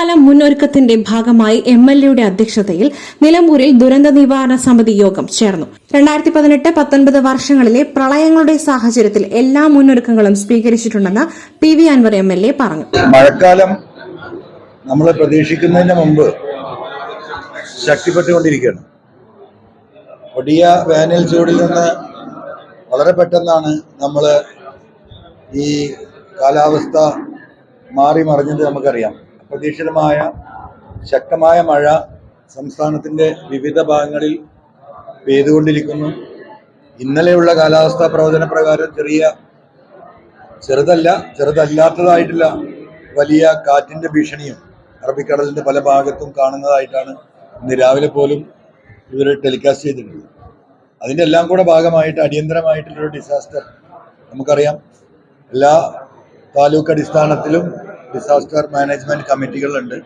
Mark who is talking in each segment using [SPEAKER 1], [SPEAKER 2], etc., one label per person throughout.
[SPEAKER 1] മഴക്കാല മുന്നൊരുക്കത്തിന്റെ ഭാഗമായി എംഎൽഎയുടെ അധ്യക്ഷതയിൽ നിലമ്പൂരിൽ ദുരന്ത നിവാരണ സമിതി യോഗം ചേർന്നു. 2018-19 വർഷങ്ങളിലെ പ്രളയങ്ങളുടെ സാഹചര്യത്തിൽ എല്ലാ മുന്നൊരുക്കങ്ങളും സ്വീകരിച്ചിട്ടുണ്ടെന്ന് PV അൻവർ MLA പറഞ്ഞു.
[SPEAKER 2] മഴക്കാലം നമ്മൾ പ്രതീക്ഷിക്കുന്നതിന് മുമ്പ് ശക്തിപ്പെട്ടുകൊണ്ടിരിക്കുകയാണ്. കൊടിയ വേനൽ ചൂടിൽ നിന്ന് വളരെ പെട്ടെന്നാണ് നമ്മൾ ഈ കാലാവസ്ഥ മാറി മറിഞ്ഞത് നമുക്കറിയാം. അപ്രതീക്ഷിതമായ ശക്തമായ മഴ സംസ്ഥാനത്തിൻ്റെ വിവിധ ഭാഗങ്ങളിൽ പെയ്തുകൊണ്ടിരിക്കുന്നു. ഇന്നലെയുള്ള കാലാവസ്ഥാ പ്രവചന പ്രകാരം ചെറുതല്ലാത്തതായിട്ടുള്ള വലിയ കാറ്റിൻ്റെ ഭീഷണിയും അറബിക്കടലിൻ്റെ പല ഭാഗത്തും കാണുന്നതായിട്ടാണ് ഇന്ന് രാവിലെ പോലും ഇവർ ടെലികാസ്റ്റ് ചെയ്തിട്ടുള്ളത്. അതിൻ്റെ എല്ലാം കൂടെ ഭാഗമായിട്ട് അടിയന്തരമായിട്ടുള്ളൊരു ഡിസാസ്റ്റർ നമുക്കറിയാം. എല്ലാ താലൂക്ക് അടിസ്ഥാനത്തിലും ഡിസാസ്റ്റർ മാനേജ്മെൻറ്റ് കമ്മിറ്റികളുണ്ട്.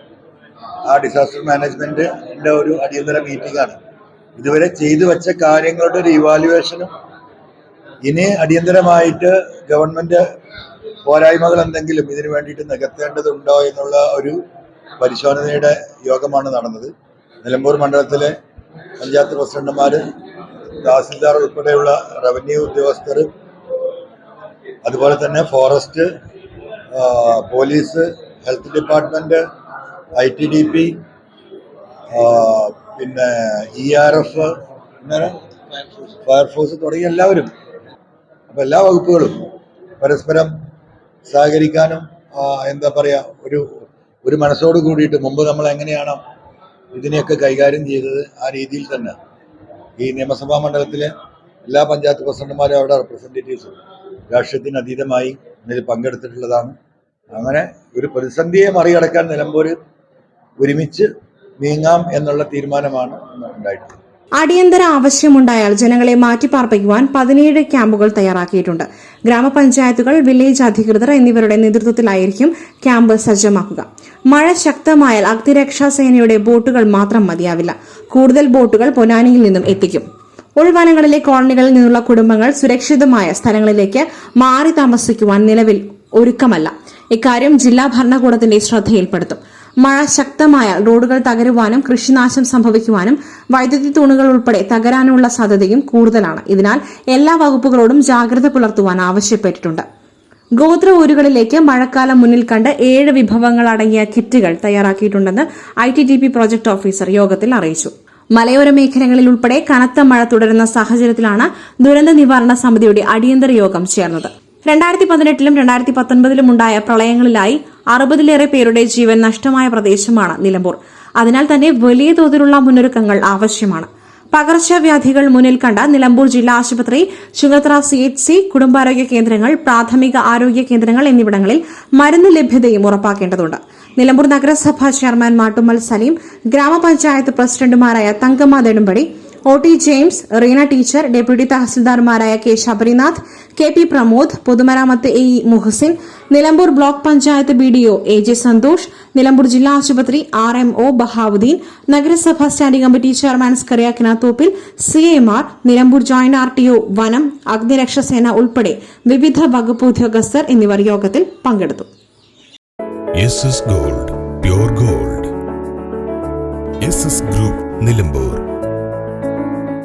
[SPEAKER 2] ആ ഡിസാസ്റ്റർ മാനേജ്മെൻറ്റിൻ്റെ ഒരു അടിയന്തര മീറ്റിംഗാണ്. ഇതുവരെ ചെയ്തു വെച്ച കാര്യങ്ങളുടെ ഒരു ഇവാലുവേഷനും ഇനി അടിയന്തരമായിട്ട് ഗവൺമെൻറ് പോരായ്മകൾ എന്തെങ്കിലും ഇതിനു വേണ്ടിയിട്ട് നികത്തേണ്ടതുണ്ടോ എന്നുള്ള ഒരു പരിശോധനയുടെ യോഗമാണ് നടന്നത്. നിലമ്പൂർ മണ്ഡലത്തിലെ പഞ്ചായത്ത് പ്രസിഡന്റുമാർ, തഹസിൽദാർ ഉൾപ്പെടെയുള്ള റവന്യൂ ഉദ്യോഗസ്ഥർ, അതുപോലെ തന്നെ forest, police, health department, ITDP, പിന്നെ ERF, ഫയർഫോഴ്സ് തുടങ്ങിയ എല്ലാവരും, അപ്പോൾ എല്ലാ വകുപ്പുകളും പരസ്പരം സഹകരിക്കാനും എന്താ പറയുക ഒരു മനസ്സോട് കൂടിയിട്ട് മുമ്പ് നമ്മൾ എങ്ങനെയാണോ ഇതിനെയൊക്കെ കൈകാര്യം ചെയ്തത് ആ രീതിയിൽ തന്നെ ഈ നിയമസഭാ മണ്ഡലത്തിലെ എല്ലാ പഞ്ചായത്ത് പ്രസിഡന്റുമാരും അവിടെ റെപ്രസെൻറ്റേറ്റീവ്സും രാഷ്ട്രീയത്തിന് അതീതമായി ഇതിൽ പങ്കെടുത്തിട്ടുള്ളതാണ്. അങ്ങനെ ഒരു പ്രതിസന്ധിയെ മറികടക്കാൻ നിലമ്പൂർ ഒരുമിച്ച് നീങ്ങാം എന്നുള്ള തീരുമാനമാണ് ഉണ്ടായിട്ടുള്ളത്.
[SPEAKER 1] അടിയന്തര ആവശ്യമുണ്ടായാൽ ജനങ്ങളെ മാറ്റിപ്പാർപ്പിക്കുവാൻ 17 ക്യാമ്പുകൾ തയ്യാറാക്കിയിട്ടുണ്ട്. ഗ്രാമപഞ്ചായത്തുകൾ, വില്ലേജ് അധികൃതർ എന്നിവരുടെ നേതൃത്വത്തിലായിരിക്കും ക്യാമ്പ് സജ്ജമാക്കുക. മഴ ശക്തമായാൽ അഗ്നിരക്ഷാസേനയുടെ ബോട്ടുകൾ മാത്രം മതിയാവില്ല. കൂടുതൽ ബോട്ടുകൾ പൊന്നാനിയിൽ നിന്നും എത്തിക്കും. ഉൾവനങ്ങളിലെ കോളനികളിൽ നിന്നുള്ള കുടുംബങ്ങൾ സുരക്ഷിതമായ സ്ഥലങ്ങളിലേക്ക് മാറി താമസിക്കുവാൻ നിലവിൽ ഒരുക്കമല്ല. ഇക്കാര്യം ജില്ലാ ഭരണകൂടത്തിന്റെ ശ്രദ്ധയിൽപ്പെടുത്തും. മഴ ശക്തമായാൽ റോഡുകൾ തകരുവാനും കൃഷിനാശം സംഭവിക്കുവാനും വൈദ്യുതി തൂണുകൾ ഉൾപ്പെടെ തകരാനുള്ള സാധ്യതയും കൂടുതലാണ്. ഇതിനാൽ എല്ലാ വകുപ്പുകളോടും ജാഗ്രത പുലർത്തുവാൻ ആവശ്യപ്പെട്ടിട്ടുണ്ട്. ഗോത്ര ഊരുകളിലേക്ക് മഴക്കാലം മുന്നിൽ കണ്ട് 7 വിഭവങ്ങൾ അടങ്ങിയ കിറ്റുകൾ തയ്യാറാക്കിയിട്ടുണ്ടെന്ന് ITDP പ്രോജക്ട് ഓഫീസർ യോഗത്തിൽ അറിയിച്ചു. മലയോര മേഖലകളിൽ ഉൾപ്പെടെ കനത്ത മഴ തുടരുന്ന സാഹചര്യത്തിലാണ് ദുരന്ത നിവാരണ സമിതിയുടെ അടിയന്തര യോഗം ചേർന്നത്. 2018-ലും 2019-ലും ഉണ്ടായ പ്രളയങ്ങളിലായി 60-ലേറെ പേരുടെ ജീവൻ നഷ്ടമായ പ്രദേശമാണ് നിലമ്പൂർ. അതിനാൽ തന്നെ വലിയ തോതിലുള്ള മുന്നൊരുക്കങ്ങൾ ആവശ്യമാണ്. പകർച്ചവ്യാധികൾ മുന്നിൽ കണ്ട നിലമ്പൂർ ജില്ലാ ആശുപത്രി, ചുങ്കത്തറ CHC, കുടുംബാരോഗ്യ കേന്ദ്രങ്ങൾ, പ്രാഥമിക ആരോഗ്യ കേന്ദ്രങ്ങൾ എന്നിവിടങ്ങളിൽ മരുന്ന് ലഭ്യതയും ഉറപ്പാക്കേണ്ടതുണ്ട്. നിലമ്പൂർ നഗരസഭാ ചെയർമാൻ മാട്ടുമ്മൽ സലീം, ഗ്രാമപഞ്ചായത്ത് പ്രസിഡന്റുമാരായ Thankamma Nedumpadi, OT James, Reena teacher, deputy തഹസിൽദാർമാരായ K ശബരിനാഥ്, KP പ്രമോദ്, പൊതുമരാമത്ത് AE Muhasin, Nilambur block panchayat BDO AJ Santhosh, Nilambur ജില്ലാ ആശുപത്രി RMO ബഹാവുദ്ദീൻ, നഗരസഭാ സ്റ്റാൻഡിംഗ് കമ്മിറ്റി ചെയർമാൻ സ്കറിയാക്കിന തോപ്പിൽ, CAMR, നിലമ്പൂർ ജോയിന്റ് RTO വനം, അഗ്നിരക്ഷാസേന ഉൾപ്പെടെ വിവിധ വകുപ്പ് ഉദ്യോഗസ്ഥർ എന്നിവർ യോഗത്തിൽ പങ്കെടുത്തു.
[SPEAKER 3] SS Gold, Pure Gold. SS Group, Nilambur.